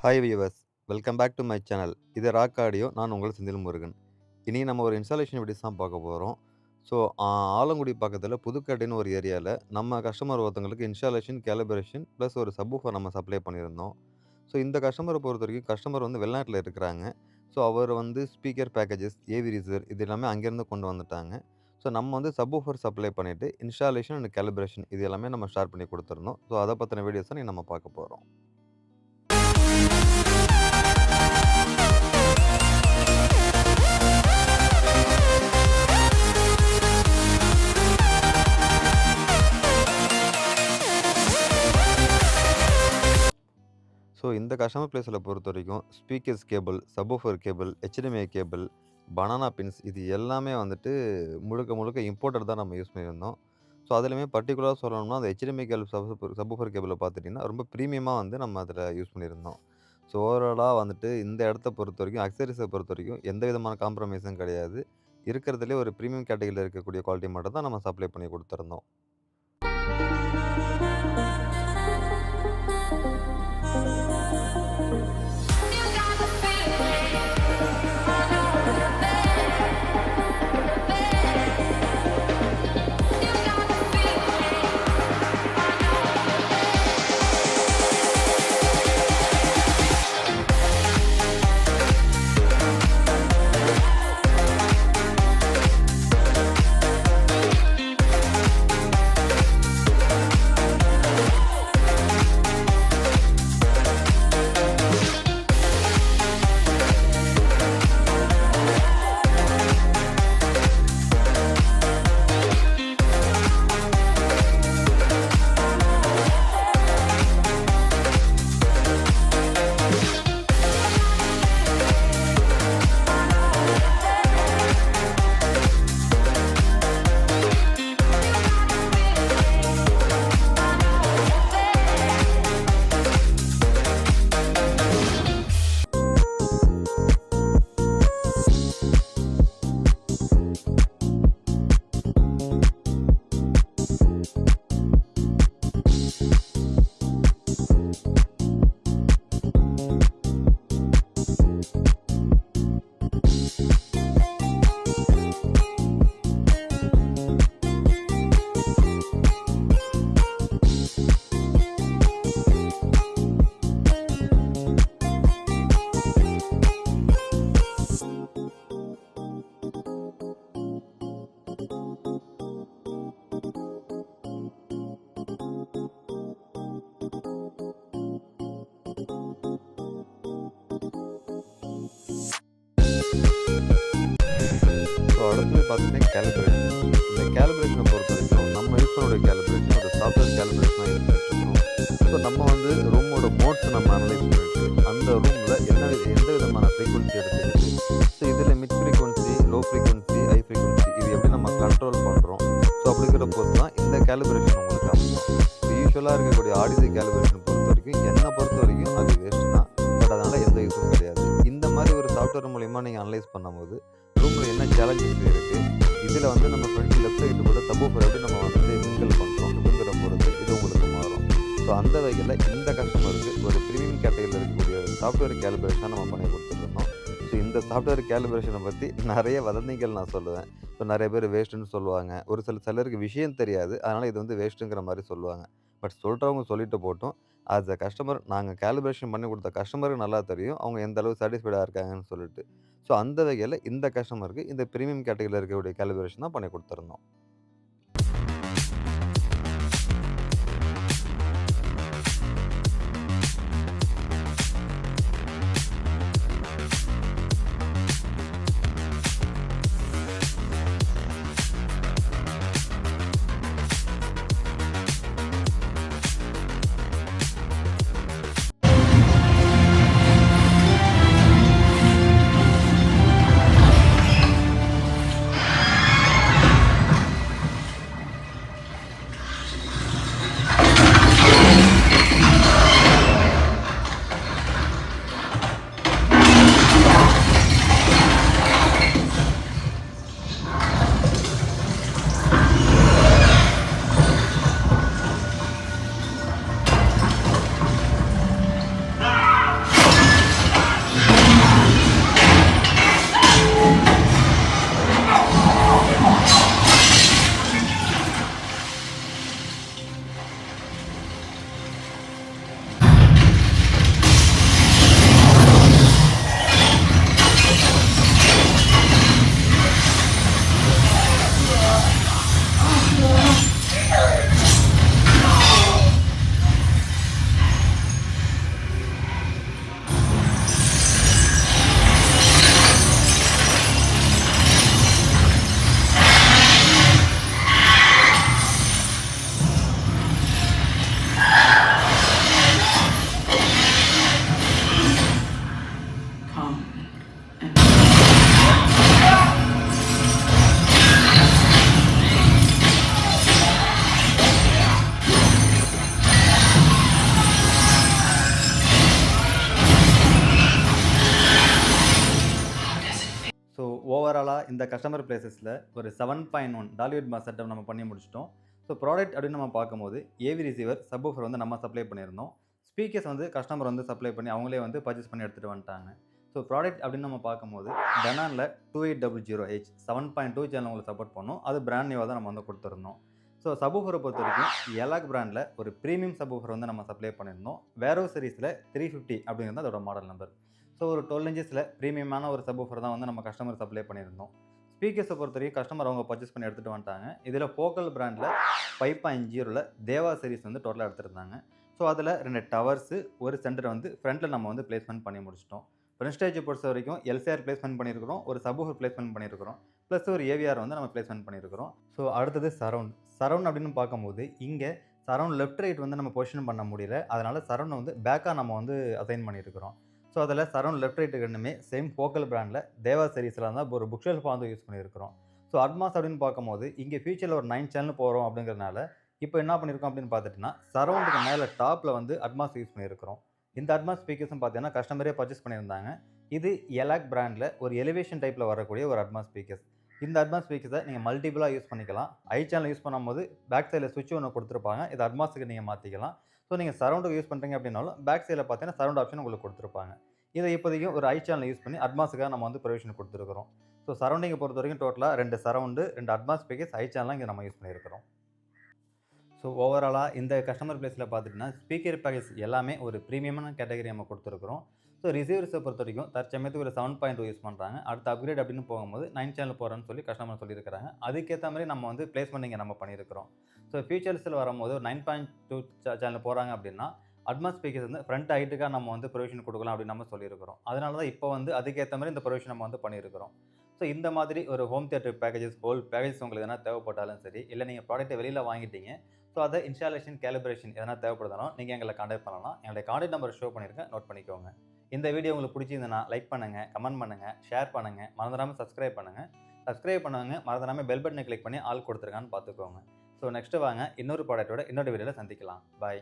Hi viewers, welcome back to my channel. இது rock audio. நான் உங்கள் செந்தில் முருகன். இனி நம்ம ஒரு இன்ஸ்டாலேஷன் வீடியோஸ் தான் பார்க்க போகிறோம். ஸோ ஆலங்குடி பக்கத்தில் புதுக்கட்டைன்னு ஒரு ஏரியாவில் நம்ம கஸ்டமர் ஒருத்தவங்களுக்கு இன்ஸ்டாலேஷன், கேலிப்ரேஷன் ப்ளஸ் ஒரு சப்வூஃபர் நம்ம சப்ளை பண்ணியிருந்தோம். ஸோ இந்த கஸ்டமரை பொறுத்த வரைக்கும் கஸ்டமர் வந்து வெளிநாட்டில் இருக்கிறாங்க. ஸோ அவர் வந்து ஸ்பீக்கர் பேக்கேஜஸ், ஏவி ரிசீவர் இது எல்லாமே அங்கேருந்து கொண்டு வந்துட்டாங்க. ஸோ நம்ம வந்து சப்வூஃபர் சப்ளை பண்ணிவிட்டு இன்ஸ்டாலேஷன் அண்ட் கேலிப்ரேஷன் இது எல்லாமே நம்ம ஸ்டார்ட் பண்ணி கொடுத்துருந்தோம். ஸோ அதை பற்றின வீடியோஸ் தான் நம்ம பார்க்க போகிறோம். ஸோ இந்த கஸ்டமர் பிளேஸில் பொறுத்த வரைக்கும் speakers cable, subwoofer cable, HDMI cable, banana pins இது எல்லாமே வந்துட்டு முழுக்க முழுக்க இம்போர்ட்டட் தான் நம்ம யூஸ் பண்ணியிருந்தோம். ஸோ அதுலேயுமே பர்ட்டிகுலராக சொல்லணும்னா அந்த HDMI கேபிள் சப்வூஃபர் கேபிளை பார்த்துட்டிங்கன்னா ரொம்ப ப்ரீமியமாக வந்து நம்ம அதில் யூஸ் பண்ணியிருந்தோம். ஸோ ஓவராலாக வந்துட்டு இந்த இடத்த பொறுத்த வரைக்கும் அக்சரிஸை பொறுத்த வரைக்கும் எந்த விதமான காம்ப்ரமைஸும் கிடையாது. இருக்கிறதுலே ஒரு ப்ரீமியம் கேட்டகரியில் இருக்கக்கூடிய குவாலிட்டி மட்டும் தான் நம்ம சப்ளை பண்ணி கொடுத்துருந்தோம். அடுத்தது பார்த்தீங்கன்னா கேலிப்ரேஷன். இந்த கேலிப்ரேஷனை பொறுத்த வரைக்கும் நம்ம யூஸ் பண்ணக்கூடிய கேலிப்ரேஷன் ஒரு சாஃப்ட்வேர் கேலிப்ரேஷனாக யூஸ் பண்ணிட்டுருக்கோம். ஸோ நம்ம வந்து ரூமோட மோட்ஸ் நம்ம அனலைஸ் பண்ணிட்டு அந்த ரூமில் எந்த விதமான ஃப்ரீக்வன்சி எடுத்துக்கிட்டு ஸோ இதில் mid frequency, low frequency, high frequency இது எப்படி நம்ம கண்ட்ரோல் பண்ணுறோம். ஸோ அப்படிங்கிற போது தான் இந்த கேலிப்ரேஷன் உங்களுக்கு அமையும். இப்போ யூஸ்வலாக இருக்கக்கூடிய ஆடிசி கேலிப்ரேஷன் பொறுத்த வரைக்கும் என்னை பொறுத்த வரைக்கும் அது வேஸ்ட் தான். பட் அதனால் எந்த யூஸும் கிடையாது. இந்த மாதிரி ஒரு சாஃப்ட்வேர் மூலிமா நீங்கள் அனலைஸ் பண்ணும்போது ரூமில் என்ன சேலஞ்சஸ் இருக்குது, இதில் வந்து நம்ம ஃப்ரண்ட் லெஃப்ட் சைடு கூட சப்வூஃபர் எப்படி நம்ம வந்து மிங்கிள் பண்ணுறோம் அப்படிங்கிற பொறுத்து இது உங்களுக்கு மாறும். ஸோ அந்த வகையில் இந்த கஸ்டமருக்கு ஒரு ப்ரீமியம் கேட்டகரியில் இருக்கக்கூடிய சாஃப்ட்வேர் கேலிப்ரேஷன் நம்ம பண்ணி கொடுத்துருந்தோம். ஸோ இந்த சாஃப்ட்வேர் கேலிப்ரேஷனை பற்றி நிறைய வதந்திகள் நான் சொல்லுவேன். ஸோ நிறைய பேர் வேஸ்ட்டுன்னு சொல்லுவாங்க. ஒரு சிலருக்கு விஷயம் தெரியாது, அதனால் இது வந்து வேஸ்ட்டுங்கிற மாதிரி சொல்லுவாங்க. பட் சொல்கிறவங்க சொல்லிட்டு போட்டும், ஆஸ் அ கஸ்டமர் நாங்கள் கேலிப்ரேஷன் பண்ணி கொடுத்த கஸ்டமருக்கு நல்லா தெரியும் அவங்க எந்த அளவு சாட்டிஸ்ஃபைடாக இருக்காங்கன்னு சொல்லிட்டு. ஸோ அந்த வகையில் இந்த கஸ்டமருக்கு இந்த பிரீமியம் கேட்டகரியில் இருக்கக்கூடிய கேலிப்ரேஷன் தான் பண்ணி கொடுத்துருந்தோம். இந்த கஸ்டமர் பிளேசஸில் ஒரு 7.1 டால்விட் பாஸ் செட்டப் நம்ம பண்ணி முடிச்சிட்டோம். ஸோ ப்ராடக்ட் அப்படின்னு நம்ம பார்க்கும்போது ஏவி ரிசீவர், சப்வூஃபர் வந்து நம்ம சப்ளை பண்ணியிருந்தோம். ஸ்பீக்கர்ஸ் வந்து கஸ்டமர் வந்து சப்ளை பண்ணி அவங்களே வந்து பர்ச்சேஸ் பண்ணி எடுத்துகிட்டு வந்துட்டாங்க. ஸோ ப்ராடக்ட் அப்படின்னு நம்ம பார்க்கும்போது டெனானில் 2800H 7.2 சேனல் உங்களுக்கு சப்போர்ட் பண்ணோம். அது பிராண்ட் நியூவாக தான் நம்ம வந்து கொடுத்துருந்தோம். ஸோ சப்வூஃபரை பொறுத்த வரைக்கும் எலாக் பிராண்டில் ஒரு ப்ரீமியம் சப்வூஃபர் வந்து நம்ம சப்ளை பண்ணியிருந்தோம். வேரோ சீரிஸில் 350 அப்படிங்கிறது அதோட மாடல் நம்பர். ஸோ ஒரு 12 இன்ச்சஸில் ப்ரீமியமான ஒரு சப்வூஃபர் தான் வந்து நம்ம கஸ்டமர் சப்ளை பண்ணியிருந்தோம். ஸ்பீக்கர்ஸை பொறுத்த வரைக்கும் கஸ்டமர் அவங்க பர்ச்சேஸ் பண்ணி எடுத்துகிட்டு வந்துட்டாங்க. இதில் போக்கல் பிராண்டில் 5.0ல் தேவா சீரிஸ் வந்து டோட்டலாக எடுத்துருந்தாங்க. ஸோ அதில் 2 டவர்ஸு, ஒரு சென்டர் வந்து ஃப்ரண்ட்டில் நம்ம வந்து பிளேஸ்மெண்ட் பண்ணி முடிச்சிட்டோம். ஃப்ரண்ட் ஸ்டேஜை பொறுத்த வரைக்கும் எல்சிஆர் பிளேஸ்மெண்ட் பண்ணியிருக்கிறோம், ஒரு சப்வூஃபர் பிளேஸ்மெண்ட் பண்ணியிருக்கிறோம், ப்ளஸ் ஒரு ஏவிஆர் வந்து நம்ம பிளேஸ்மெண்ட் பண்ணியிருக்கிறோம். ஸோ அடுத்தது சரவுண்ட் அப்படின்னு பார்க்கும்போது இங்கே சரவுண்ட் லெஃப்ட் ரைட் வந்து நம்ம பொசிஷன் பண்ண முடியல. அதனால் சரவுண்டை வந்து பேக்காக நம்ம வந்து அசைன் பண்ணியிருக்கிறோம். ஸோ அதில் சரவுண்ட் லெஃப்ட் ரைட்டு ரெண்டுமே சேம் போக்கல் பிராண்டில் தேவா சீரிஸில் தான் ஒரு புக் ஷெல்ஃபாக வந்து யூஸ் பண்ணியிருக்கிறோம். ஸோ அட்மாஸ் அப்படின்னு பார்க்கும்போது இங்கே ஃபியூச்சரில் ஒரு 9 சேனல் போகிறோம் அப்படிங்கிறதுனால இப்போ என்ன பண்ணியிருக்கோம் அப்படின்னு பார்த்துட்டிங்கன்னா சரவுண்டுக்கு மேலே டாப்பில் வந்து அட்மாஸ் யூஸ் பண்ணியிருக்கிறோம். இந்த அட்மாஸ் ஸ்பீக்கர்ஸும் பார்த்தீங்கன்னா கஸ்டமரே பர்ச்சேஸ் பண்ணியிருந்தாங்க. இது எலாக் பிராண்டில் ஒரு எலிவேஷன் டைப்பில் வரக்கூடிய ஒரு அட்மாஸ் ஸ்பீக்கர்ஸ். இந்த அட்மாஸ் ஸ்பீக்கர்ஸை நீங்கள் மல்டிபிளாக யூஸ் பண்ணிக்கலாம். ஐ சேனல் யூஸ் பண்ணும்போது பேக் சைடில் சுவிட்ச் ஒன்று கொடுத்துருப்பாங்க. இது அட்மாஸுக்கு நீங்கள் மாற்றிக்கலாம். ஸோ நீங்கள் சரவுண்டுக்கு யூஸ் பண்ணுறீங்க அப்படின்னாலும் பேக் சைடில் பார்த்தீங்கன்னா சரவுண்ட் ஆப்ஷன் உங்களுக்கு கொடுத்துருப்பாங்க. இதை இப்போதைக்கு ஒரு ஐ சேனல் யூஸ் பண்ணி அட்மாஸுக்காக நம்ம வந்து ப்ரொவிஷன் கொடுத்துருக்கிறோம். ஸோ சரௌண்டிங்கை பொறுத்த வரைக்கும் டோட்டலாக 2 சரவுண்டு, 2 அட்மாஸ் ஸ்பீக்கர்ஸ், ஐ சேனலாம் இங்கே நம்ம யூஸ் பண்ணியிருக்கிறோம். ஸோ ஓவராலாக இந்த கஸ்டமர் பிளேஸில் பார்த்துட்டிங்கன்னா ஸ்பீக்கர் பேக்கேஜ் எல்லாமே ஒரு ப்ரீமியமான கேட்டகரி நம்ம கொடுத்துருக்குறோம். ஸோ ரிசீவர்ஸை பொறுத்த வரைக்கும் தற்சமயத்துக்கு ஒரு 7.2 யூஸ் பண்ணுறாங்க. அடுத்த அப்கிரேட் அப்படின்னு போகும்போது 9 சேனல் போகிறேன்னு சொல்லி கஸ்டமர் சொல்லியிருக்கிறாங்க. அதுக்கேற்ற மாதிரி நம்ம வந்து பிளேஸ்மெண்ட் இங்கே நம்ம பண்ணியிருக்கிறோம். ஸோ ஃபியூச்சர்ஸில் வரும்போது ஒரு 9.2 சேனல் போகிறாங்க அப்படின்னா அட்மாஸ் ஸ்பீக்கர்ஸ் வந்து ஃப்ரண்ட் ஹைட்டுக்காக நம்ம வந்து ப்ரொவிஷன் கொடுக்கலாம் அப்படின்னு நம்ம சொல்லியிருக்கிறோம். அதனால தான் இப்போ வந்து அதுக்கேற்ற மாதிரி இந்த ப்ரொவிஷன் நம்ம வந்து பண்ணியிருக்கிறோம். ஸோ இந்த மாதிரி ஒரு home theatre packages, whole packages உங்களுக்கு எதனா தேவைப்பட்டாலும் சரி, இல்லை நீங்கள் ப்ராடக்ட்டை வெளியில் வாங்கிட்டீங்க, ஸோ அதை இன்ஸ்டாலேஷன், கேலிப்ரேஷன் எதனா தேவைப்படுதாலும் நீங்கள் எங்களை கான்டாக்ட் பண்ணலாம். என்னுடைய கான்டாக்ட் நம்பர் ஷோ பண்ணியிருக்கேன், நோட் பண்ணிக்கோங்க. இந்த வீடியோ உங்களுக்கு பிடிச்சிருந்ததுன்னா லைக் பண்ணுங்கள், கமெண்ட் பண்ணுங்கள், ஷேர் பண்ணுங்கள், மறந்துடாமல் சப்ஸ்கிரைப் பண்ணுங்கள். சப்ஸ்கிரைப் பண்ணுவாங்க, மறந்துடாமல் பெல் பட்டனை கிளிக் பண்ணி ஆல் கொடுத்துருக்கான்னு பார்த்துக்கோங்க. ஸோ நெக்ஸ்ட்டு வாங்க இன்னொரு ப்ராடக்ட்டோட இன்னொரு வீடியோவில் சந்திக்கலாம். பாய்.